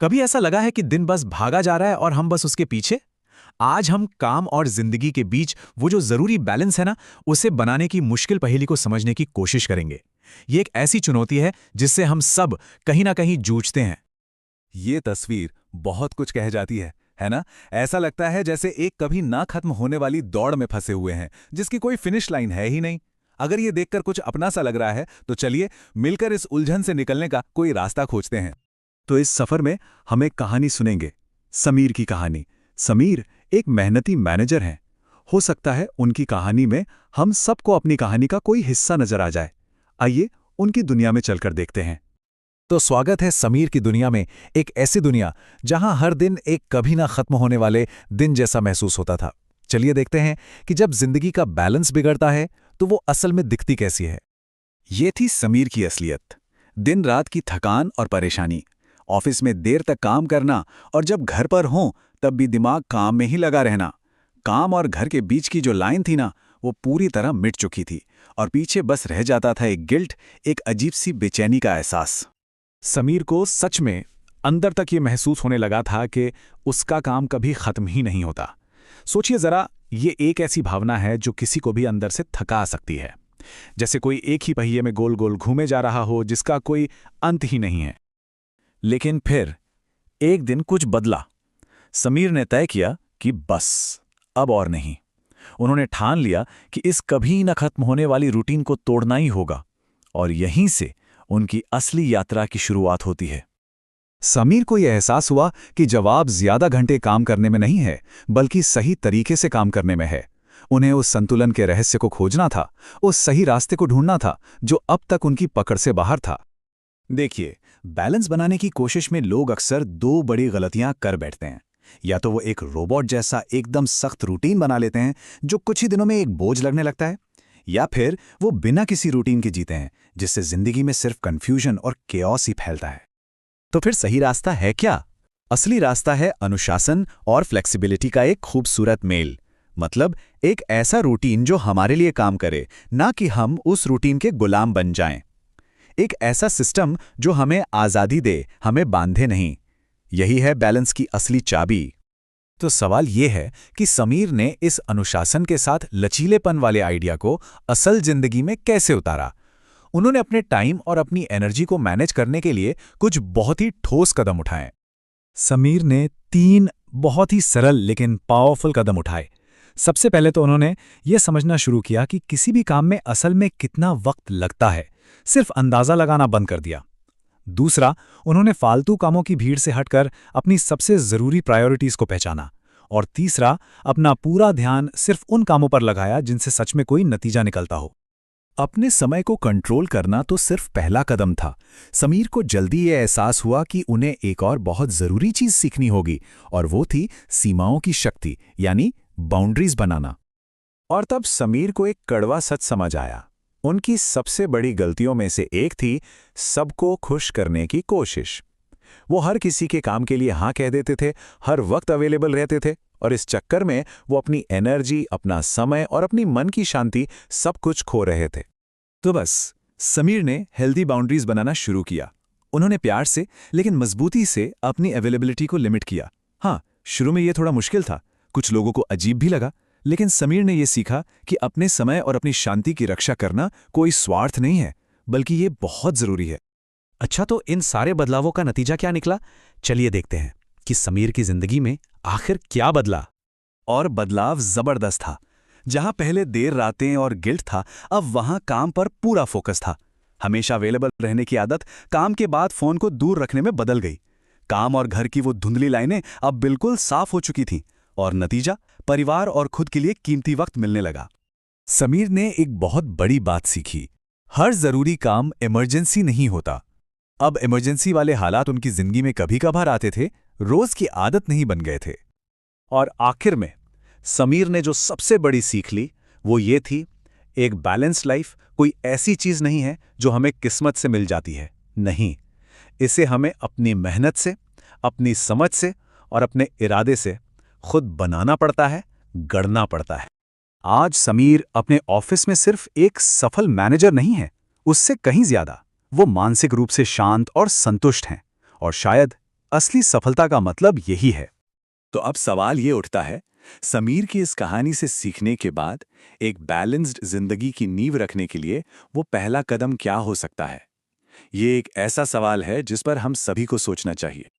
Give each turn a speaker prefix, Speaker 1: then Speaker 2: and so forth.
Speaker 1: कभी ऐसा लगा है कि दिन बस भागा जा रहा है और हम बस उसके पीछे? आज हम काम और जिंदगी के बीच वो जो जरूरी बैलेंस है ना, उसे बनाने की मुश्किल पहेली को समझने की कोशिश करेंगे। ये एक ऐसी चुनौती है जिससे हम सब कहीं ना कहीं जूझते हैं।
Speaker 2: ये तस्वीर बहुत कुछ कह जाती है ना? ऐसा लगता है जैसे एक कभी ना खत्म होने वाली दौड़ में फंसे हुए हैं, जिसकी कोई फिनिश लाइन है ही नहीं। अगर ये देखकर कुछ अपना सा लग रहा है, तो चलिए मिलकर इस उलझन से निकलने का कोई रास्ता खोजते हैं। तो इस सफर में हम एक कहानी सुनेंगे, समीर की कहानी। समीर एक मेहनती मैनेजर हैं। हो सकता है उनकी कहानी में हम सबको अपनी कहानी का कोई हिस्सा नजर आ जाए। आइए उनकी दुनिया में चलकर देखते हैं।
Speaker 1: तो स्वागत है समीर की दुनिया में, एक ऐसी दुनिया जहां हर दिन एक कभी ना खत्म होने वाले दिन जैसा महसूस होता था। चलिए देखते हैं कि जब जिंदगी का बैलेंस बिगड़ता है तो वो असल में दिखती कैसी है।
Speaker 2: ये थी समीर की असलियत। दिन रात की थकान और परेशानी, ऑफिस में देर तक काम करना, और जब घर पर हों तब भी दिमाग काम में ही लगा रहना। काम और घर के बीच की जो लाइन थी ना, वो पूरी तरह मिट चुकी थी, और पीछे बस रह जाता था एक गिल्ट, एक अजीब सी बेचैनी का एहसास।
Speaker 1: समीर को सच में अंदर तक ये महसूस होने लगा था कि उसका काम कभी खत्म ही नहीं होता। सोचिए जरा, ये एक ऐसी भावना है जो किसी को भी अंदर से थका सकती है। जैसे कोई एक ही पहिए में गोल गोल घूमे जा रहा हो जिसका कोई अंत ही नहीं है।
Speaker 2: लेकिन फिर एक दिन कुछ बदला। समीर ने तय किया कि बस अब और नहीं। उन्होंने ठान लिया कि इस कभी न खत्म होने वाली रूटीन को तोड़ना ही होगा, और यहीं से उनकी असली यात्रा की शुरुआत होती है।
Speaker 3: समीर को यह एहसास हुआ कि जवाब ज्यादा घंटे काम करने में नहीं है, बल्कि सही तरीके से काम करने में है। उन्हें उस संतुलन के रहस्य को खोजना था, उस सही रास्ते को ढूंढना था जो अब तक उनकी पकड़ से बाहर था।
Speaker 2: देखिए, बैलेंस बनाने की कोशिश में लोग अक्सर दो बड़ी गलतियां कर बैठते हैं। या तो वो एक रोबोट जैसा एकदम सख्त रूटीन बना लेते हैं जो कुछ ही दिनों में एक बोझ लगने लगता है, या फिर वो बिना किसी रूटीन के जीते हैं जिससे जिंदगी में सिर्फ कंफ्यूजन और केओस ही फैलता है। तो फिर सही रास्ता है क्या? असली रास्ता है अनुशासन और फ्लेक्सिबिलिटी का एक खूबसूरत मेल। मतलब एक ऐसा रूटीन जो हमारे लिए काम करे, ना कि हम उस रूटीन के गुलाम बन जाएं। एक ऐसा सिस्टम जो हमें आज़ादी दे, हमें बांधे नहीं। यही है बैलेंस की असली चाबी।
Speaker 1: तो सवाल ये है कि समीर ने इस अनुशासन के साथ लचीलेपन वाले आइडिया को असल जिंदगी में कैसे उतारा। उन्होंने अपने टाइम और अपनी एनर्जी को मैनेज करने के लिए कुछ बहुत ही ठोस कदम उठाए। समीर ने 3 बहुत ही सरल लेकिन पावरफुल कदम उठाए। सबसे पहले तो उन्होंने ये समझना शुरू किया कि किसी भी काम में असल में कितना वक्त लगता है, सिर्फ अंदाजा लगाना बंद कर दिया। दूसरा, उन्होंने फालतू कामों की भीड़ से हटकर अपनी सबसे जरूरी प्रायोरिटीज को पहचाना। और तीसरा, अपना पूरा ध्यान सिर्फ उन कामों पर लगाया जिनसे सच में कोई नतीजा निकलता हो।
Speaker 2: अपने समय को कंट्रोल करना तो सिर्फ पहला कदम था। समीर को जल्दी ये एहसास हुआ कि उन्हें एक और बहुत जरूरी चीज सीखनी होगी, और वो थी सीमाओं की शक्ति, यानी बाउंड्रीज बनाना। और तब समीर को एक कड़वा सच समझ आया। उनकी सबसे बड़ी गलतियों में से एक थी सबको खुश करने की कोशिश। वो हर किसी के काम के लिए हाँ कह देते थे, हर वक्त अवेलेबल रहते थे, और इस चक्कर में वो अपनी एनर्जी, अपना समय और अपनी मन की शांति सब कुछ खो रहे थे। तो बस समीर ने हेल्दी बाउंड्रीज बनाना शुरू किया। उन्होंने प्यार से लेकिन मजबूती से अपनी अवेलेबिलिटी को लिमिट किया। हाँ, शुरू में ये थोड़ा मुश्किल था, कुछ लोगों को अजीब भी लगा, लेकिन समीर ने यह सीखा कि अपने समय और अपनी शांति की रक्षा करना कोई स्वार्थ नहीं है, बल्कि ये बहुत जरूरी है।
Speaker 1: अच्छा, तो इन सारे बदलावों का नतीजा क्या निकला? चलिए देखते हैं कि समीर की जिंदगी में आखिर क्या बदला।
Speaker 2: और बदलाव जबरदस्त था। जहां पहले देर रातें और गिल्ट था, अब वहां काम पर पूरा फोकस था। हमेशा अवेलेबल रहने की आदत काम के बाद फोन को दूर रखने में बदल गई। काम और घर की वो धुंधली लाइनें अब बिल्कुल साफ हो चुकी थीं, और नतीजा परिवार और खुद के लिए कीमती वक्त मिलने लगा। समीर ने एक बहुत बड़ी बात सीखी। हर जरूरी काम इमरजेंसी नहीं होता। अब इमरजेंसी वाले हालात उनकी जिंदगी में कभी कभार आते थे, रोज की आदत नहीं बन गए थे। और आखिर में समीर ने जो सबसे बड़ी सीख ली, वो ये थी, एक बैलेंस्ड लाइफ कोई ऐसी चीज नहीं है जो हमें किस्मत से मिल जाती है। नहीं, इसे हमें अपनी मेहनत से, अपनी समझ से और अपने इरादे से खुद बनाना पड़ता है, गढ़ना पड़ता है। आज समीर अपने ऑफिस में सिर्फ एक सफल मैनेजर नहीं है, उससे कहीं ज्यादा वो मानसिक रूप से शांत और संतुष्ट हैं, और शायद
Speaker 3: असली सफलता का मतलब यही है।
Speaker 2: तो अब सवाल ये उठता है, समीर की इस कहानी से सीखने के बाद एक बैलेंस्ड जिंदगी की नींव रखने के लिए वो पहला कदम क्या हो सकता है? ये एक ऐसा सवाल है जिस पर हम सभी को सोचना चाहिए।